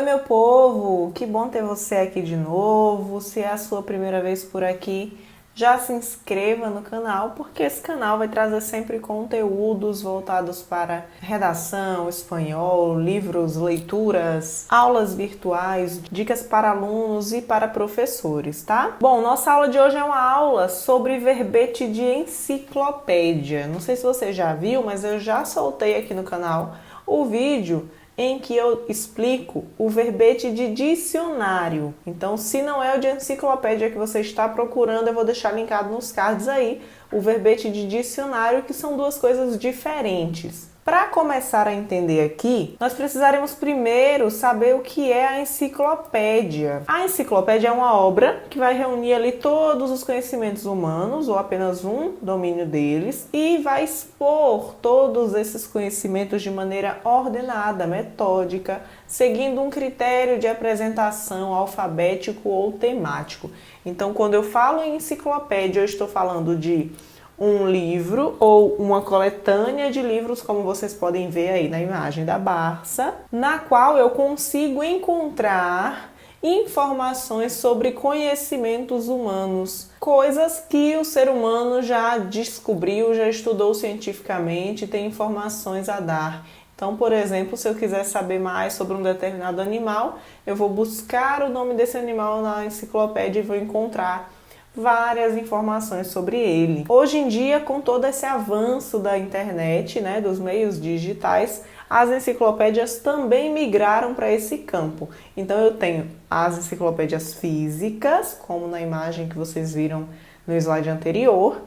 Oi, meu povo! Que bom ter você aqui de novo. Se é a sua primeira vez por aqui, já se inscreva no canal, porque esse canal vai trazer sempre conteúdos voltados para redação, espanhol, livros, leituras, aulas virtuais, dicas para alunos e para professores, tá? Bom, nossa aula de hoje é uma aula sobre verbete de enciclopédia. Não sei se você já viu, mas eu já soltei aqui no canal o vídeo em que eu explico o verbete de dicionário. Então, se não é o de enciclopédia que você está procurando, eu vou deixar linkado nos cards aí o verbete de dicionário, que são duas coisas diferentes. Para começar a entender aqui, nós precisaremos primeiro saber o que é a enciclopédia. A enciclopédia é uma obra que vai reunir ali todos os conhecimentos humanos, ou apenas um domínio deles, e vai expor todos esses conhecimentos de maneira ordenada, metódica, seguindo um critério de apresentação alfabético ou temático. Então, quando eu falo em enciclopédia, eu estou falando de um livro ou uma coletânea de livros, como vocês podem ver aí na imagem da Barça, na qual eu consigo encontrar informações sobre conhecimentos humanos, coisas que o ser humano já descobriu, já estudou cientificamente, tem informações a dar. Então, por exemplo, se eu quiser saber mais sobre um determinado animal, eu vou buscar o nome desse animal na enciclopédia e vou encontrar várias informações sobre ele. Hoje em dia, com todo esse avanço da internet, né, dos meios digitais, as enciclopédias também migraram para esse campo. Então eu tenho as enciclopédias físicas, como na imagem que vocês viram no slide anterior,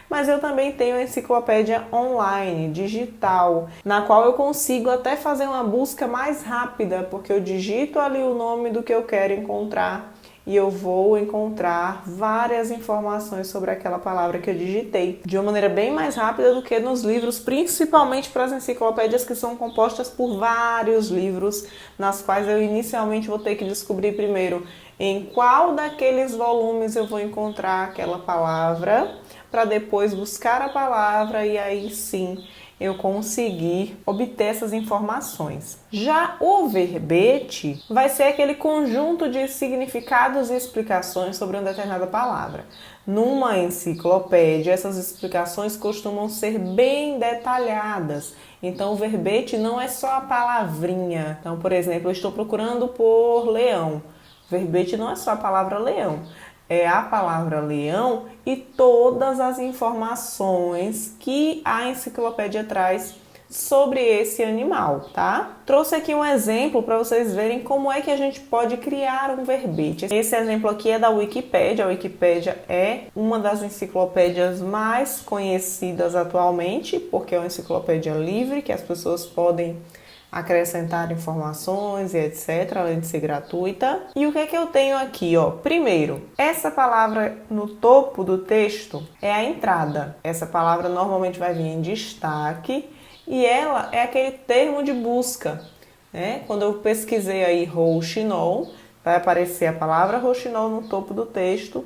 mas eu também tenho a enciclopédia online, digital, na qual eu consigo até fazer uma busca mais rápida, porque eu digito ali o nome do que eu quero encontrar e eu vou encontrar várias informações sobre aquela palavra que eu digitei, de uma maneira bem mais rápida do que nos livros, principalmente para as enciclopédias que são compostas por vários livros, nas quais eu inicialmente vou ter que descobrir primeiro em qual daqueles volumes eu vou encontrar aquela palavra, para depois buscar a palavra e aí sim eu conseguir obter essas informações. Já o verbete vai ser aquele conjunto de significados e explicações sobre uma determinada palavra. Numa enciclopédia, essas explicações costumam ser bem detalhadas. Então, o verbete não é só a palavrinha. Então, por exemplo, eu estou procurando por leão. O verbete não é só a palavra leão. É a palavra leão e todas as informações que a enciclopédia traz sobre esse animal, tá? Trouxe aqui um exemplo para vocês verem como é que a gente pode criar um verbete. Esse exemplo aqui é da Wikipédia. A Wikipédia é uma das enciclopédias mais conhecidas atualmente, porque é uma enciclopédia livre, que as pessoas podem acrescentar informações e etc, além de ser gratuita. E o que é que eu tenho aqui, ó? Primeiro, essa palavra no topo do texto é a entrada. Essa palavra normalmente vai vir em destaque e ela é aquele termo de busca, né? Quando eu pesquisei aí rouxinol, vai aparecer a palavra rouxinol no topo do texto.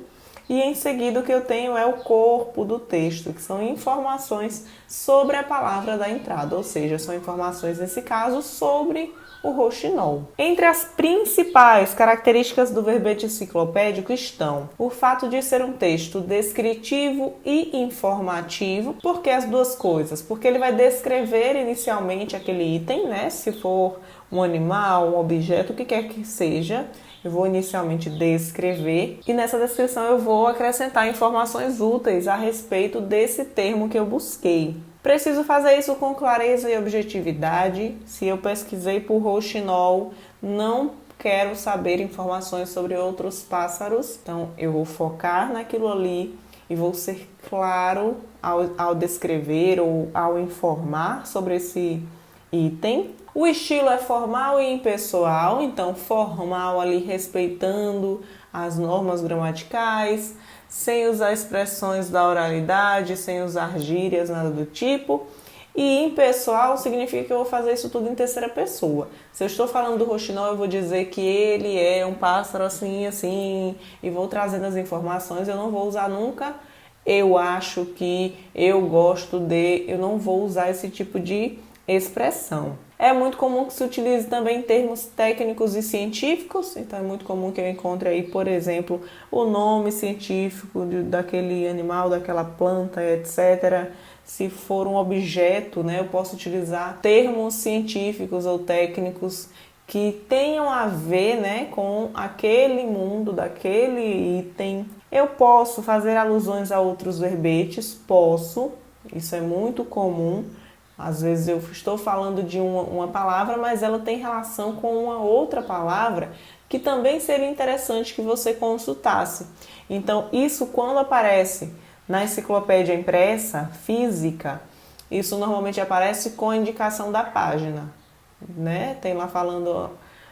E em seguida o que eu tenho é o corpo do texto, que são informações sobre a palavra da entrada, ou seja, são informações, nesse caso, sobre o rouxinol. Entre as principais características do verbete enciclopédico estão o fato de ser um texto descritivo e informativo. Por que as duas coisas? Porque ele vai descrever inicialmente aquele item, né? Se for um animal, um objeto, o que quer que seja, eu vou inicialmente descrever e nessa descrição eu vou acrescentar informações úteis a respeito desse termo que eu busquei. Preciso fazer isso com clareza e objetividade. Se eu pesquisei por rouxinol, não quero saber informações sobre outros pássaros, então eu vou focar naquilo ali e vou ser claro ao descrever ou ao informar sobre esse item. O estilo é formal e impessoal, então formal ali respeitando as normas gramaticais, sem usar expressões da oralidade, sem usar gírias, nada do tipo. E impessoal significa que eu vou fazer isso tudo em terceira pessoa. Se eu estou falando do rouxinol, eu vou dizer que ele é um pássaro assim, assim, e vou trazendo as informações. Eu não vou usar nunca eu acho que, eu gosto de, eu não vou usar esse tipo de expressão. É muito comum que se utilize também termos técnicos e científicos, então é muito comum que eu encontre aí, por exemplo, o nome científico daquele animal, daquela planta, etc. Se for um objeto, né, eu posso utilizar termos científicos ou técnicos que tenham a ver, né, com aquele mundo, daquele item. Eu posso fazer alusões a outros verbetes, posso, isso é muito comum. Às vezes eu estou falando de uma palavra, mas ela tem relação com uma outra palavra que também seria interessante que você consultasse. Então, isso quando aparece na enciclopédia impressa, física, isso normalmente aparece com a indicação da página, né? Tem lá falando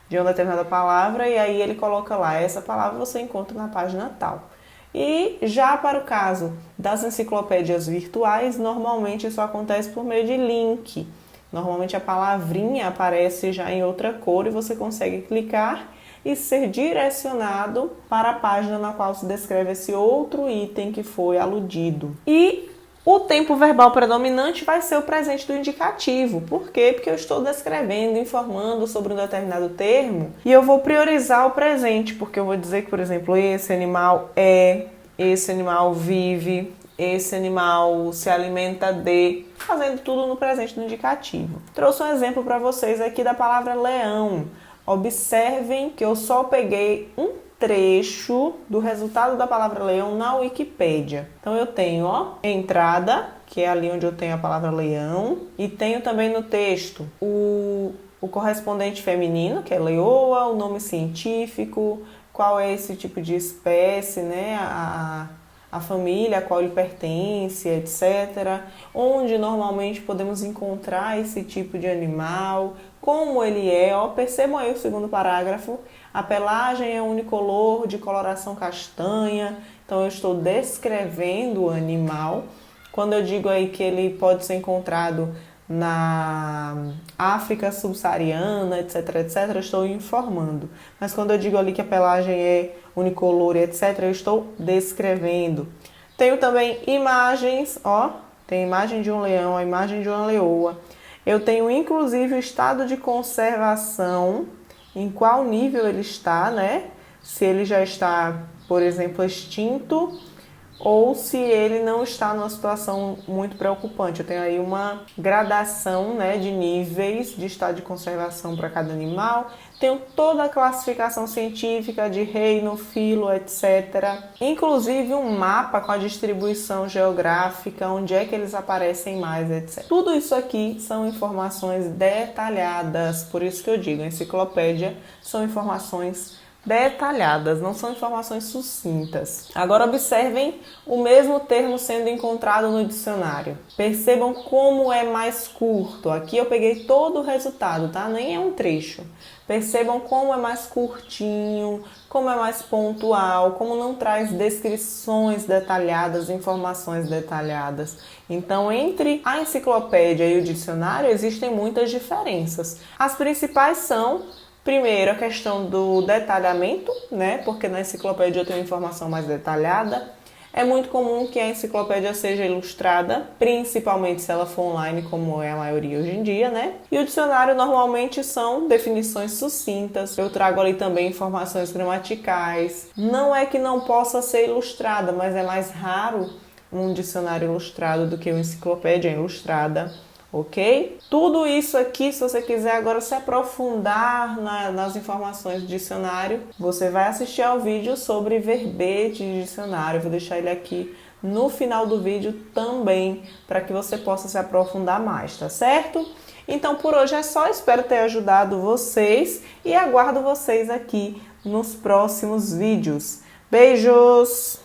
de uma determinada palavra e aí ele coloca lá, essa palavra você encontra na página tal. E já para o caso das enciclopédias virtuais, normalmente isso acontece por meio de link. Normalmente a palavrinha aparece já em outra cor e você consegue clicar e ser direcionado para a página na qual se descreve esse outro item que foi aludido. E o tempo verbal predominante vai ser o presente do indicativo. Por quê? Porque eu estou descrevendo, informando sobre um determinado termo e eu vou priorizar o presente, porque eu vou dizer que, por exemplo, esse animal é, esse animal vive, esse animal se alimenta de, fazendo tudo no presente do indicativo. Trouxe um exemplo para vocês aqui da palavra leão. Observem que eu só peguei um trecho do resultado da palavra leão na Wikipédia. Então eu tenho, ó, entrada, que é ali onde eu tenho a palavra leão, e tenho também no texto o correspondente feminino, que é leoa, o nome científico, qual é esse tipo de espécie, né, a família a qual ele pertence, etc. Onde normalmente podemos encontrar esse tipo de animal, como ele é, ó, percebam aí o segundo parágrafo, a pelagem é unicolor, de coloração castanha, então eu estou descrevendo o animal. Quando eu digo aí que ele pode ser encontrado na África subsaariana, etc, etc, eu estou informando. Mas quando eu digo ali que a pelagem é unicolor, etc, eu estou descrevendo. Tenho também imagens, ó, tem a imagem de um leão, a imagem de uma leoa. Eu tenho inclusive o estado de conservação, em qual nível ele está, né? Se ele já está, por exemplo, extinto, ou se ele não está numa situação muito preocupante. Eu tenho aí uma gradação, né, de níveis de estado de conservação para cada animal. Tenho toda a classificação científica de reino, filo, etc. Inclusive um mapa com a distribuição geográfica, onde é que eles aparecem mais, etc. Tudo isso aqui são informações detalhadas, por isso que eu digo, a enciclopédia são informações detalhadas, não são informações sucintas. Agora observem o mesmo termo sendo encontrado no dicionário. Percebam como é mais curto. Aqui eu peguei todo o resultado, tá? Nem é um trecho. Percebam como é mais curtinho, como é mais pontual, como não traz descrições detalhadas, informações detalhadas. Então, entre a enciclopédia e o dicionário existem muitas diferenças. As principais são: primeiro, a questão do detalhamento, né? Porque na enciclopédia eu tenho informação mais detalhada. É muito comum que a enciclopédia seja ilustrada, principalmente se ela for online, como é a maioria hoje em dia, né? E o dicionário normalmente são definições sucintas. Eu trago ali também informações gramaticais. Não é que não possa ser ilustrada, mas é mais raro um dicionário ilustrado do que uma enciclopédia ilustrada. Ok? Tudo isso aqui, se você quiser agora se aprofundar nas informações do dicionário, você vai assistir ao vídeo sobre verbete de dicionário. Eu vou deixar ele aqui no final do vídeo também, para que você possa se aprofundar mais, tá certo? Então por hoje é só, espero ter ajudado vocês e aguardo vocês aqui nos próximos vídeos. Beijos!